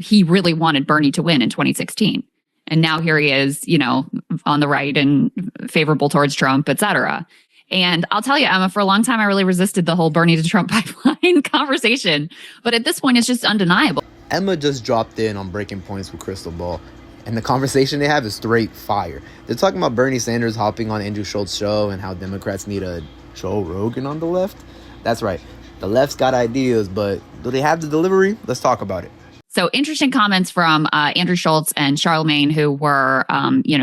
he really wanted Bernie to win in 2016. And now here he is, on the right and favorable towards Trump, et cetera. And I'll tell you, Emma, for a long time, I really resisted the whole Bernie to Trump pipeline conversation. But at this point, it's just undeniable. Emma just dropped in on Breaking Points with Crystal Ball. And the conversation they have is straight fire. They're talking about Bernie Sanders hopping on Andrew Schultz's show and how Democrats need a Joe Rogan on the left. That's right. The left's got ideas, but do they have the delivery? Let's talk about it. So interesting comments from Andrew Schulz and Charlemagne, who were,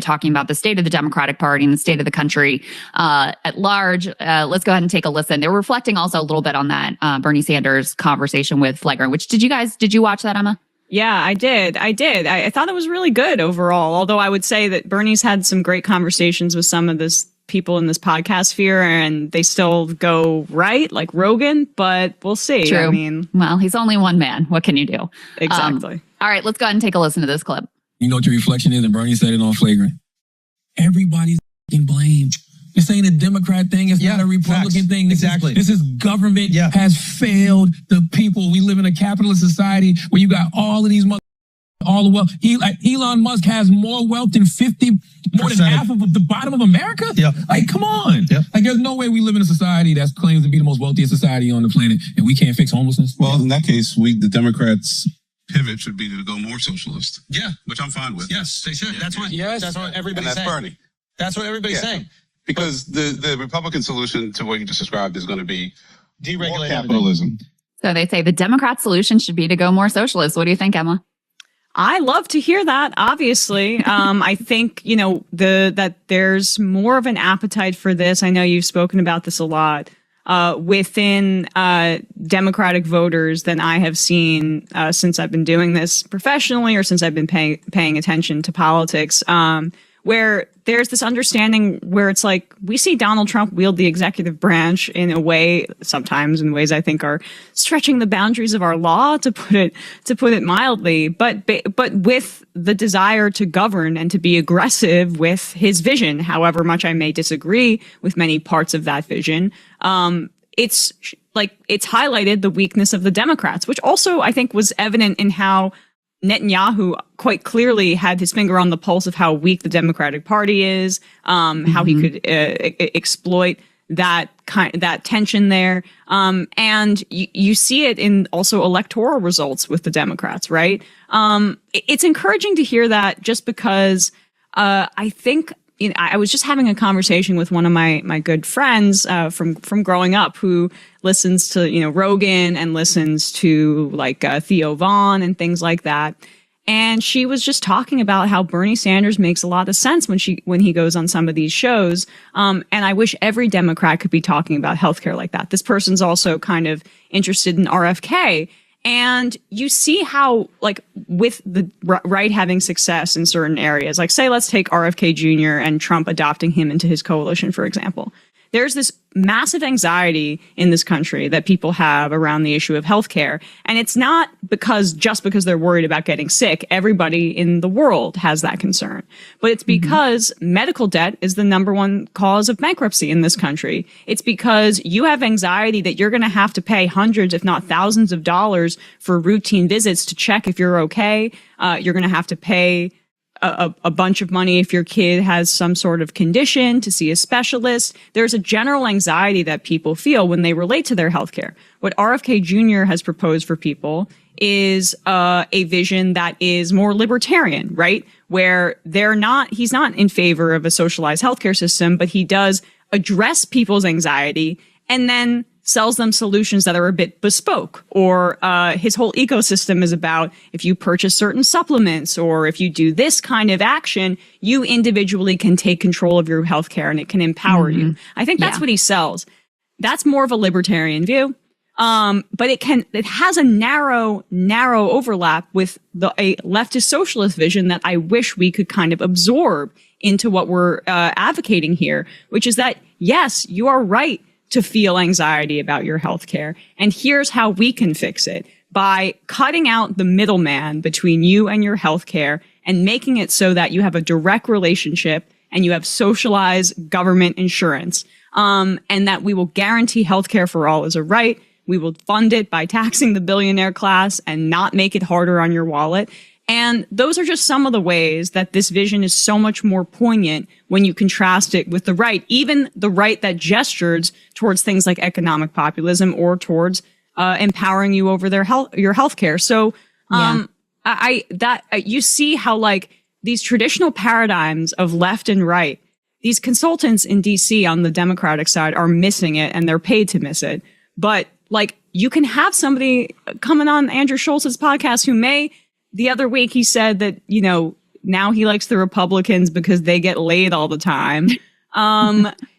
talking about the state of the Democratic Party and the state of the country at large. Let's go ahead and take a listen. They were reflecting also a little bit on that Bernie Sanders conversation with Flagrant, which did you watch that, Emma? Yeah, I did. I thought it was really good overall, although I would say that Bernie's had some great conversations with some of this people in this podcast sphere, and they still go right, like Rogan, but we'll see. True. I mean, well, he's only one man. What can you do? Exactly. All right, let's go ahead and take a listen to this clip. You know what your reflection is, and Bernie said it on Flagrant. Everybody's blamed. This ain't a Democrat thing. It's not a Republican thing. Exactly. This is government has failed the people. We live in a capitalist society where you got all of these all the wealth. Elon Musk has more wealth than more than half of the bottom of America. Yeah. Like, come on. Yeah. Like, there's no way we live in a society that claims to be the most wealthiest society on the planet and we can't fix homelessness. Well, in that case, the Democrats' pivot should be to go more socialist. Yeah. Which I'm fine with. Yes, they should. That's what everybody's saying. Bernie. That's what everybody's saying. Because the Republican solution to what you just described is going to be deregulate capitalism. So they say the Democrat solution should be to go more socialist. What do you think, Emma? I love to hear that, obviously. I think, that there's more of an appetite for this. I know you've spoken about this a lot, within Democratic voters than I have seen since I've been doing this professionally or since I've been paying attention to politics, where there's this understanding where it's like we see Donald Trump wield the executive branch in a way, sometimes in ways I think are stretching the boundaries of our law, to put it mildly, but with the desire to govern and to be aggressive with his vision, however much I may disagree with many parts of that vision. It's highlighted the weakness of the Democrats, which also I think was evident in how Netanyahu quite clearly had his finger on the pulse of how weak the Democratic Party is, how he could exploit that tension there. And you see it in also electoral results with the Democrats, right? It's encouraging to hear that, just because I think, I was just having a conversation with one of my good friends from growing up, who listens to Rogan and listens to Theo Vaughn and things like that. And she was just talking about how Bernie Sanders makes a lot of sense when he goes on some of these shows. And I wish every Democrat could be talking about healthcare like that. This person's also kind of interested in RFK. And you see how, with the right having success in certain areas, say, let's take RFK Jr. and Trump adopting him into his coalition, for example. There's this massive anxiety in this country that people have around the issue of healthcare. And it's not just because they're worried about getting sick. Everybody in the world has that concern. But it's because medical debt is the number one cause of bankruptcy in this country. It's because you have anxiety that you're going to have to pay hundreds, if not thousands of dollars for routine visits to check if you're okay. You're going to have to pay a bunch of money if your kid has some sort of condition to see a specialist. There's a general anxiety that people feel when they relate to their healthcare. What RFK Jr. has proposed for people is a vision that is more libertarian, right? Where he's not in favor of a socialized healthcare system, but he does address people's anxiety and then sells them solutions that are a bit bespoke, or his whole ecosystem is about, if you purchase certain supplements or if you do this kind of action, you individually can take control of your healthcare and it can empower you. I think that's what he sells. That's more of a libertarian view. But it has a narrow overlap with a leftist socialist vision that I wish we could kind of absorb into what we're advocating here, which is that, yes, you are right to feel anxiety about your healthcare. And here's how we can fix it: by cutting out the middleman between you and your healthcare and making it so that you have a direct relationship and you have socialized government insurance, and that we will guarantee healthcare for all as a right. We will fund it by taxing the billionaire class and not make it harder on your wallet. And those are just some of the ways that this vision is so much more poignant when you contrast it with the right, even the right that gestures towards things like economic populism or towards empowering you over your healthcare. So, you see how like these traditional paradigms of left and right, these consultants in DC on the Democratic side are missing it, and they're paid to miss it. But like, you can have somebody coming on Andrew Schulz's podcast who the other week he said that, you know, now he likes the Republicans because they get laid all the time.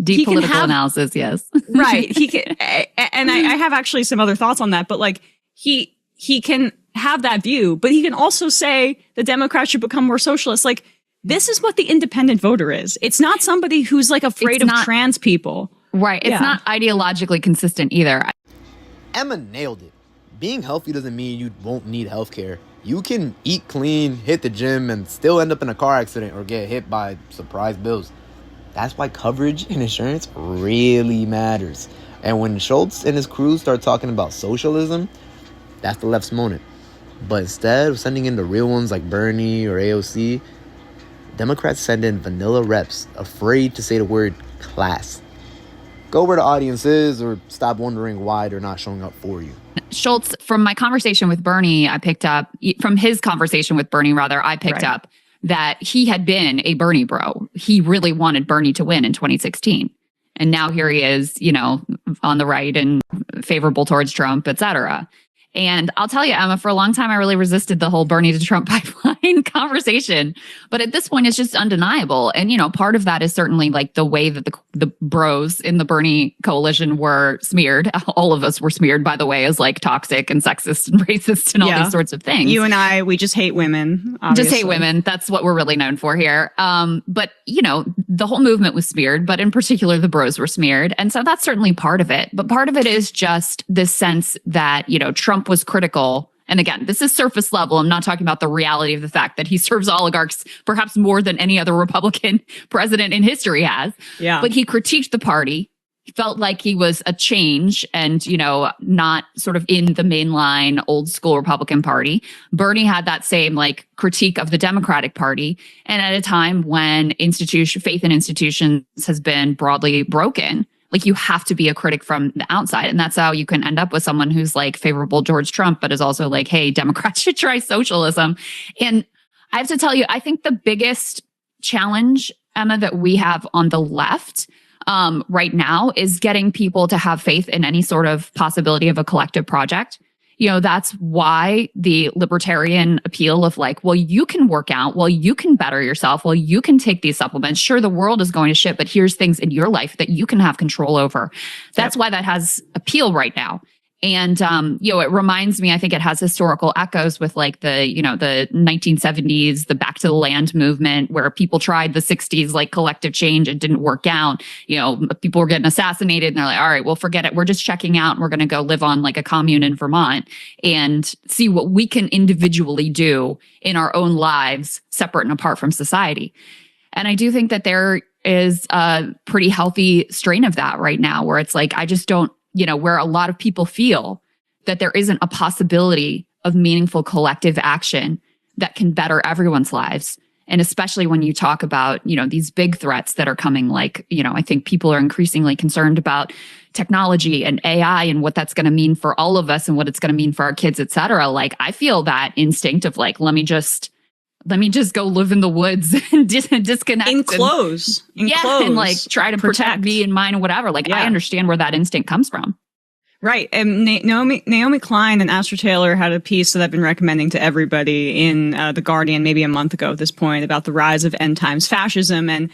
Deep political analysis, yes. Right. He can, and I have actually some other thoughts on that, but like he can have that view, but he can also say the Democrats should become more socialist. Like, this is what the independent voter is. It's not somebody who's like afraid of trans people. Right. It's not ideologically consistent either. Emma nailed it. Being healthy doesn't mean you won't need healthcare. You can eat clean, hit the gym, and still end up in a car accident or get hit by surprise bills. That's why coverage and insurance really matters. And when Schulz and his crew start talking about socialism, that's the left's moment. But instead of sending in the real ones like Bernie or AOC, Democrats send in vanilla reps afraid to say the word class. Go where the audience is, or stop wondering why they're not showing up for you. Schulz, from my conversation with Bernie, I picked up that he had been a Bernie bro. He really wanted Bernie to win in 2016. And now here he is, you know, on the right and favorable towards Trump, et cetera. And I'll tell you, Emma, for a long time, I really resisted the whole Bernie to Trump pipeline conversation. But at this point, it's just undeniable. And, you know, part of that is certainly like the way that the bros in the Bernie coalition were smeared. All of us were smeared, by the way, as like toxic and sexist and racist and all these sorts of things. You and I, we just hate women. Obviously. Just hate women. That's what we're really known for here. But, you know, the whole movement was smeared, but in particular, the bros were smeared. And so that's certainly part of it. But part of it is just this sense that, you know, Trump was critical. And again, this is surface level. I'm not talking about the reality of the fact that he serves oligarchs perhaps more than any other Republican president in history has. Yeah. But he critiqued the party. He felt like he was a change and, you know, not sort of in the mainline old school Republican Party. Bernie had that same like critique of the Democratic Party. And at a time when faith in institutions has been broadly broken, like you have to be a critic from the outside. And that's how you can end up with someone who's like favorable towards Trump, but is also like, hey, Democrats should try socialism. And I have to tell you, I think the biggest challenge, Emma, that we have on the left right now is getting people to have faith in any sort of possibility of a collective project. You know, that's why the libertarian appeal of like, well, you can work out, well, you can better yourself, well, you can take these supplements. Sure, the world is going to shit, but here's things in your life that you can have control over. That's why that has appeal right now. And, you know, it reminds me, I think it has historical echoes with like the 1970s, the back to the land movement, where people tried the 60s, like collective change. It didn't work out. You know, people were getting assassinated and they're like, all right, well, forget it. We're just checking out and we're going to go live on like a commune in Vermont and see what we can individually do in our own lives, separate and apart from society. And I do think that there is a pretty healthy strain of that right now, where it's like, I just don't, you know, where a lot of people feel that there isn't a possibility of meaningful collective action that can better everyone's lives. And especially when you talk about, you know, these big threats that are coming, like, you know, I think people are increasingly concerned about technology and AI and what that's going to mean for all of us and what it's going to mean for our kids, et cetera. Like, I feel that instinct of like, let me just go live in the woods and disconnect. Enclose. And like try to protect me and mine and whatever. Like, I understand where that instinct comes from. Right. And Naomi Klein and Astra Taylor had a piece that I've been recommending to everybody in The Guardian maybe a month ago at this point about the rise of end times fascism. And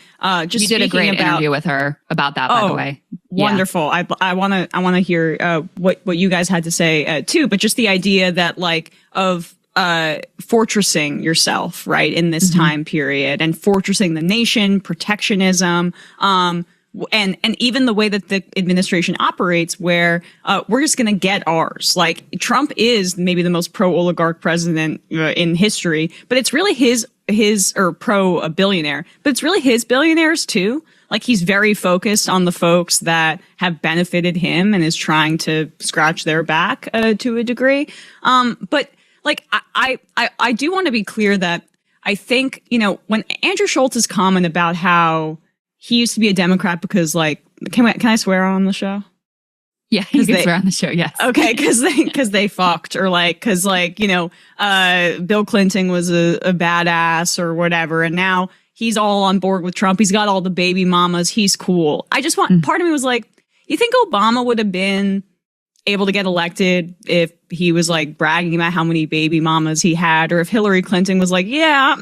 just you did a great interview with her about that, by the way. Wonderful. Yeah. I want to hear what you guys had to say too, but just the idea that like of fortressing yourself, right, in this time period, and fortressing the nation, protectionism, and even the way that the administration operates, where we're just going to get ours. Like, Trump is maybe the most pro-oligarch president in history, but it's really his or pro-billionaire, but it's really his billionaires too. Like he's very focused on the folks that have benefited him and is trying to scratch their back to a degree. But like I do want to be clear that I think, you know, when Andrew Schultz's comment about how he used to be a Democrat because like, can I swear on the show? Yeah, you can swear on the show, yes. Okay, because they fucked, or like, because like, you know, Bill Clinton was a badass or whatever, and now he's all on board with Trump. He's got all the baby mamas. He's cool. I just want, part of me was like, you think Obama would have been able to get elected if he was like bragging about how many baby mamas he had, or if Hillary Clinton was like, yeah,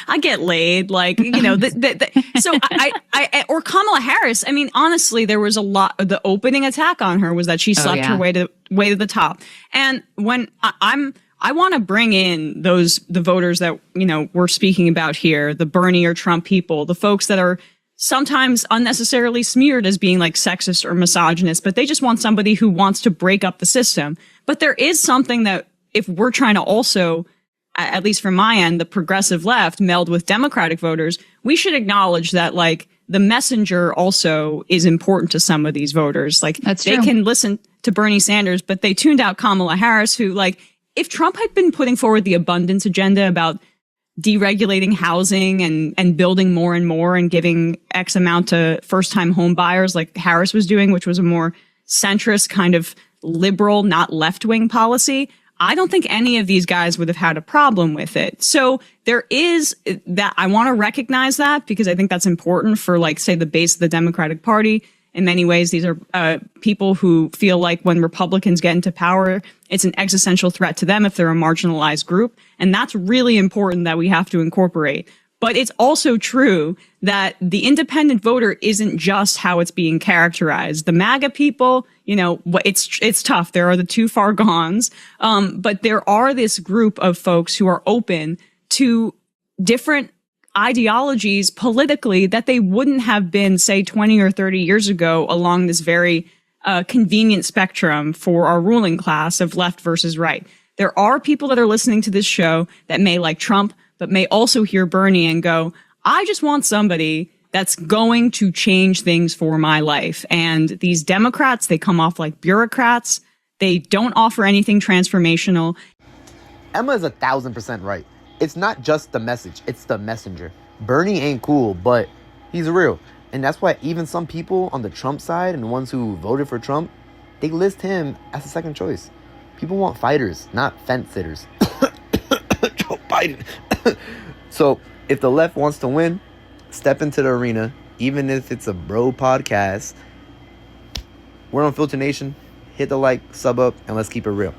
I get laid, like, you know, so I or Kamala Harris. I mean, honestly, there was a lot of the opening attack on her was that she slept her way to the top. And when I want to bring in the voters that, you know, we're speaking about here, the Bernie or Trump people, the folks that are sometimes unnecessarily smeared as being like sexist or misogynist, but they just want somebody who wants to break up the system. But there is something that if we're trying to also, at least from my end, the progressive left meld with Democratic voters, we should acknowledge that like the messenger also is important to some of these voters. Like they can listen to Bernie Sanders, but they tuned out Kamala Harris, who like, if Trump had been putting forward the abundance agenda about deregulating housing and building more and more and giving X amount to first-time home buyers like Harris was doing, which was a more centrist kind of liberal, not left-wing policy, I don't think any of these guys would have had a problem with it. So there is that. I want to recognize that because I think that's important for, like, say, the base of the Democratic Party. In many ways, these are people who feel like when Republicans get into power, it's an existential threat to them if they're a marginalized group. And that's really important that we have to incorporate. But it's also true that the independent voter isn't just how it's being characterized. The MAGA people, you know, it's tough. There are the too far gones. But there are this group of folks who are open to different ideologies politically that they wouldn't have been, say, 20 or 30 years ago along this very convenient spectrum for our ruling class of left versus right. There are people that are listening to this show that may like Trump, but may also hear Bernie and go, I just want somebody that's going to change things for my life. And these Democrats, they come off like bureaucrats. They don't offer anything transformational. Emma is 1,000% right. It's not just the message, it's the messenger. Bernie ain't cool, but he's real. And that's why even some people on the Trump side and the ones who voted for Trump, they list him as a second choice. People want fighters, not fence sitters. Joe Biden. So if the left wants to win, step into the arena, even if it's a bro podcast. We're on Filter Nation. Hit the like, sub up, and let's keep it real.